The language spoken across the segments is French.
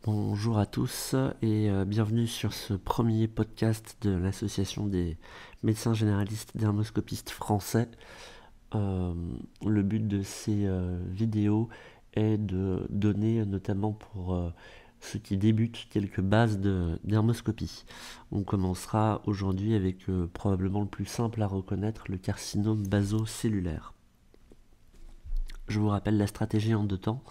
Bonjour à tous et bienvenue sur ce premier podcast de l'Association des médecins généralistes dermoscopistes français. Le but de ces vidéos est de donner notamment pour ceux qui débutent quelques bases de dermoscopie. On commencera aujourd'hui avec probablement le plus simple à reconnaître, le carcinome basocellulaire. Je vous rappelle la stratégie en deux temps.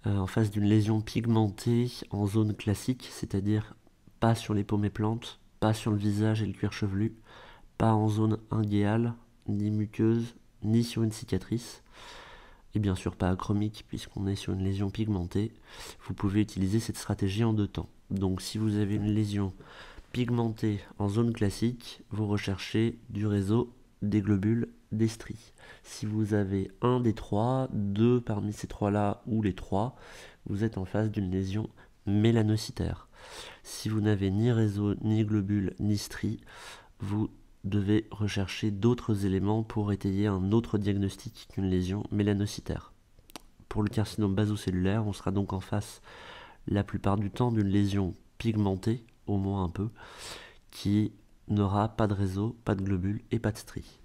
En face d'une lésion pigmentée en zone classique, c'est-à-dire pas sur les paumes et plantes, pas sur le visage et le cuir chevelu, pas en zone inguéale, ni muqueuse, ni sur une cicatrice, et bien sûr pas achromique puisqu'on est sur une lésion pigmentée, vous pouvez utiliser cette stratégie en deux temps. Donc si vous avez une lésion pigmentée en zone classique, vous recherchez du réseau, des globules, des stries. Si vous avez un des trois, deux parmi ces trois-là ou les trois, vous êtes en face d'une lésion mélanocytaire. Si vous n'avez ni réseau, ni globule, ni stries, vous devez rechercher d'autres éléments pour étayer un autre diagnostic qu'une lésion mélanocytaire. Pour le carcinome basocellulaire, on sera donc en face la plupart du temps d'une lésion pigmentée, au moins un peu, qui n'aura pas de réseau, pas de globules et pas de stries.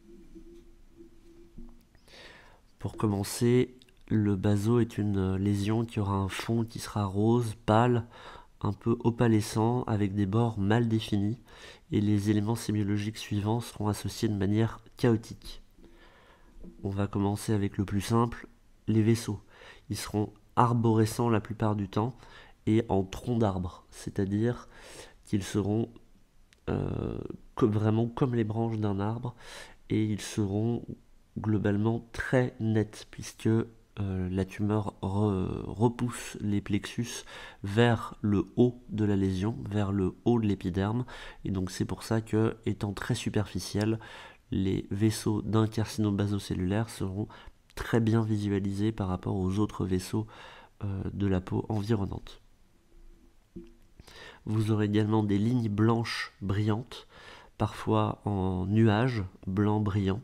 Pour commencer, le baso est une lésion qui aura un fond qui sera rose, pâle, un peu opalescent, avec des bords mal définis, et les éléments sémiologiques suivants seront associés de manière chaotique. On va commencer avec le plus simple, les vaisseaux. Ils seront arborescents la plupart du temps et en tronc d'arbre, c'est-à-dire qu'ils seront vraiment comme les branches d'un arbre, et ils seront globalement très nets puisque la tumeur repousse les plexus vers le haut de la lésion, vers le haut de l'épiderme, et donc c'est pour ça que, étant très superficiels, les vaisseaux d'un carcinome basocellulaire seront très bien visualisés par rapport aux autres vaisseaux de la peau environnante. Vous aurez également des lignes blanches brillantes, parfois en nuages blancs brillants.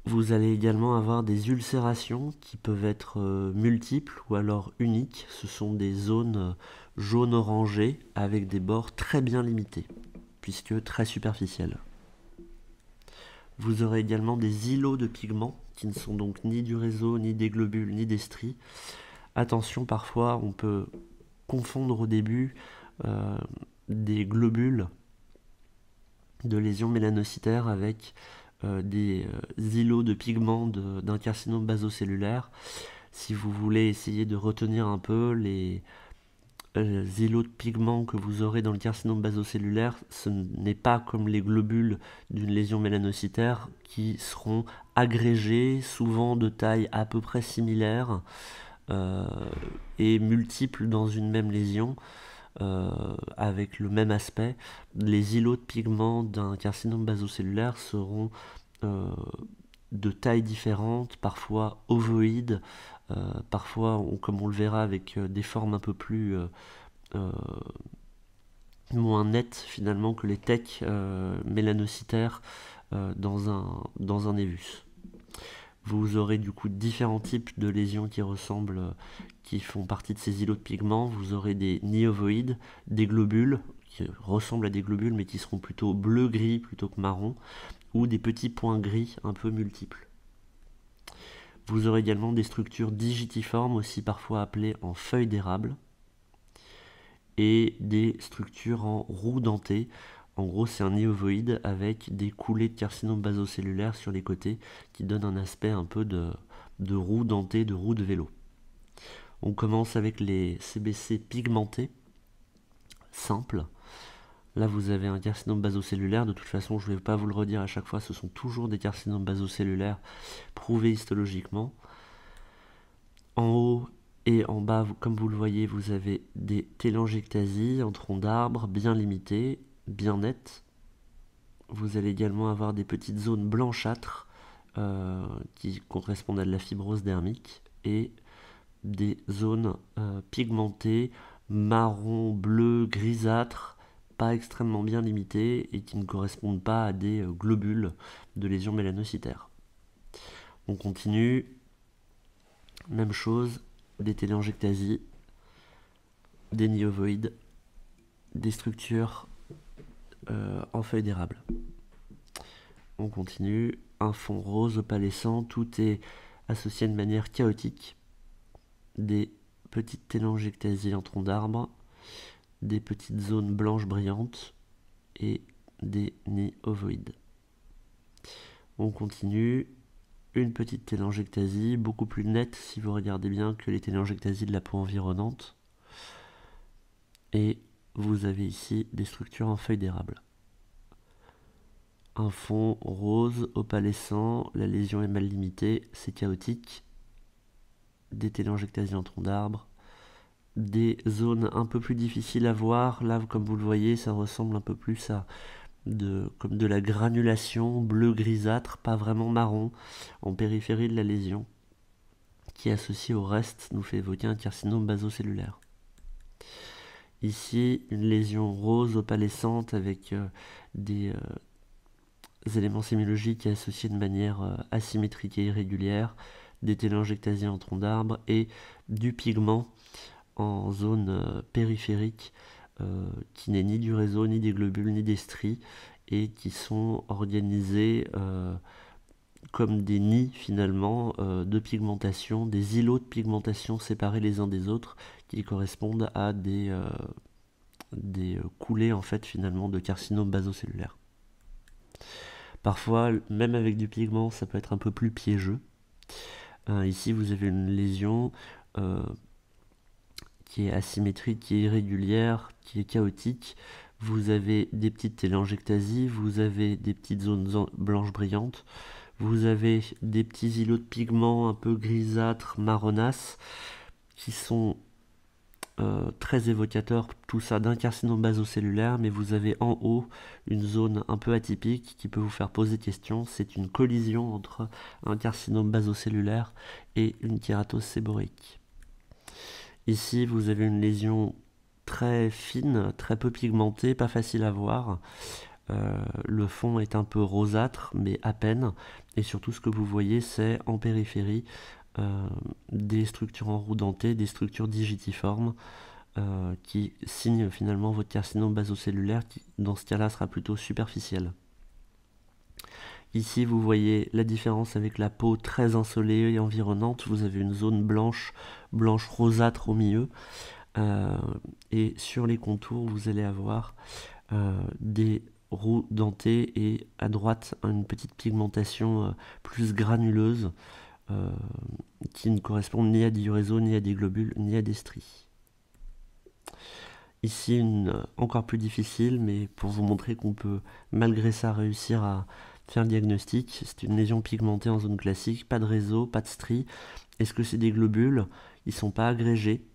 Vous allez également avoir des ulcérations qui peuvent être multiples ou alors uniques. Ce sont des zones jaune-orangées avec des bords très bien limités, puisque très superficiels. Vous aurez également des îlots de pigments qui ne sont donc ni du réseau, ni des globules, ni des stries. Attention, parfois on peut confondre au début des globules de lésions mélanocytaires avec des îlots de pigments d'un carcinome basocellulaire. Si vous voulez essayer de retenir un peu les îlots de pigments que vous aurez dans le carcinome basocellulaire, ce n'est pas comme les globules d'une lésion mélanocytaire qui seront agrégés, souvent de taille à peu près similaire et multiples dans une même lésion. Avec le même aspect, les îlots de pigments d'un carcinome basocellulaire seront de tailles différentes, parfois ovoïdes, parfois, comme on le verra, avec des formes un peu plus moins nettes finalement que les tecs mélanocytaires dans un évus. Vous aurez du coup différents types de lésions qui font partie de ces îlots de pigments. Vous aurez des niovoïdes, des globules qui ressemblent à des globules mais qui seront plutôt bleu-gris plutôt que marron, ou des petits points gris un peu multiples. Vous aurez également des structures digitiformes, aussi parfois appelées en feuilles d'érable, et des structures en roue dentée. En gros, c'est un néovoïde avec des coulées de carcinome basocellulaire sur les côtés qui donnent un aspect un peu de roue dentée, de roue de vélo. On commence avec les CBC pigmentés, simples. Là, vous avez un carcinome basocellulaire. De toute façon, je ne vais pas vous le redire à chaque fois, ce sont toujours des carcinomes basocellulaires prouvés histologiquement. En haut et en bas, comme vous le voyez, vous avez des télangiectasies en tronc d'arbre bien limitées, bien nettes. Vous allez également avoir des petites zones blanchâtres qui correspondent à de la fibrose dermique et des zones pigmentées, marron, bleu, grisâtres, pas extrêmement bien limitées et qui ne correspondent pas à des globules de lésions mélanocytaires. On continue, même chose, des téléangiectasies, des nids ovoïdes, des structures en feuilles d'érable. On continue. Un fond rose opalescent, tout est associé de manière chaotique. Des petites téléangiectasies en tronc d'arbre, des petites zones blanches brillantes et des nids ovoïdes. On continue. Une petite téléangiectasie, beaucoup plus nette si vous regardez bien que les téléangiectasies de la peau environnante. Et vous avez ici des structures en feuilles d'érable. Un fond rose opalescent, la lésion est mal limitée, c'est chaotique. Des téléangiectasies en tronc d'arbre. Des zones un peu plus difficiles à voir. Là, comme vous le voyez, ça ressemble un peu plus à comme de la granulation bleu grisâtre, pas vraiment marron, en périphérie de la lésion, qui associé au reste nous fait évoquer un carcinome basocellulaire. Ici, une lésion rose opalescente avec des éléments sémiologiques associés de manière asymétrique et irrégulière, des téléangiectasies en tronc d'arbre et du pigment en zone périphérique qui n'est ni du réseau, ni des globules, ni des stries, et qui sont organisés comme des nids finalement de pigmentation, des îlots de pigmentation séparés les uns des autres, qui correspondent à des coulées en fait finalement de carcinome basocellulaire. Parfois, même avec du pigment, ça peut être un peu plus piégeux. Ici, vous avez une lésion qui est asymétrique, qui est irrégulière, qui est chaotique. Vous avez des petites téléangiectasies, vous avez des petites zones blanches brillantes, vous avez des petits îlots de pigments un peu grisâtres, marronasses, qui sont très évocateurs, tout ça d'un carcinome basocellulaire, mais vous avez en haut une zone un peu atypique qui peut vous faire poser question. C'est une collision entre un carcinome basocellulaire et une kératose séborrhéique. Ici, vous avez une lésion très fine, très peu pigmentée, pas facile à voir. Le fond est un peu rosâtre, mais à peine. Et surtout, ce que vous voyez, c'est en périphérie des structures en roue dentée, des structures digitiformes qui signent finalement votre carcinome basocellulaire qui, dans ce cas-là, sera plutôt superficiel. Ici, vous voyez la différence avec la peau très insolée et environnante. Vous avez une zone blanche rosâtre au milieu. Et sur les contours, vous allez avoir des roues dentées et à droite, une petite pigmentation plus granuleuse qui ne correspond ni à du réseau, ni à des globules, ni à des stries. Ici, une encore plus difficile, mais pour vous montrer qu'on peut malgré ça réussir à faire le diagnostic. C'est une lésion pigmentée en zone classique, pas de réseau, pas de stries. Est-ce que c'est des globules? Ils ne sont pas agrégés.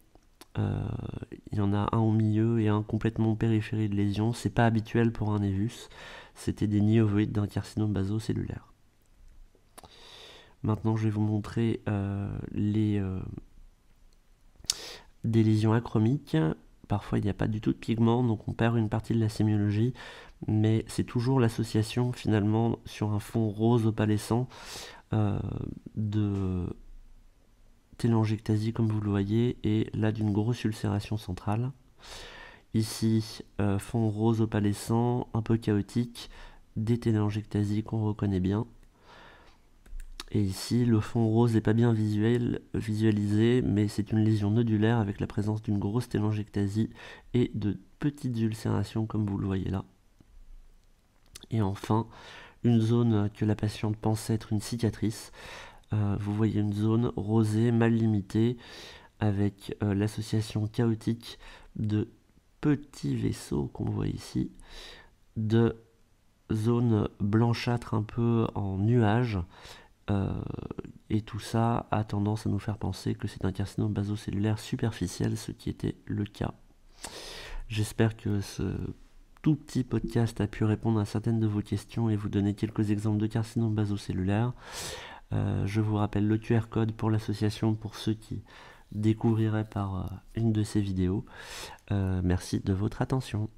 Il y en a un au milieu et un complètement en périphérie de lésion. C'est pas habituel pour un névus. C'était des nids ovoïdes d'un carcinome basocellulaire. Maintenant, je vais vous montrer des lésions achromiques. Parfois, il n'y a pas du tout de pigment, donc on perd une partie de la sémiologie, mais c'est toujours l'association finalement sur un fond rose opalescent de téléangiectasie comme vous le voyez, et là d'une grosse ulcération centrale. Ici, fond rose opalescent, un peu chaotique, des téléangiectasies qu'on reconnaît bien. Et ici, le fond rose n'est pas bien visualisé, mais c'est une lésion nodulaire avec la présence d'une grosse téléangiectasie et de petites ulcérations comme vous le voyez là. Et enfin, une zone que la patiente pensait être une cicatrice. Vous voyez une zone rosée, mal limitée, avec l'association chaotique de petits vaisseaux qu'on voit ici, de zones blanchâtres un peu en nuage, et tout ça a tendance à nous faire penser que c'est un carcinome basocellulaire superficiel, ce qui était le cas. J'espère que ce tout petit podcast a pu répondre à certaines de vos questions et vous donner quelques exemples de carcinome basocellulaire. Je vous rappelle le QR code pour l'association pour ceux qui découvriraient par une de ces vidéos. Merci de votre attention.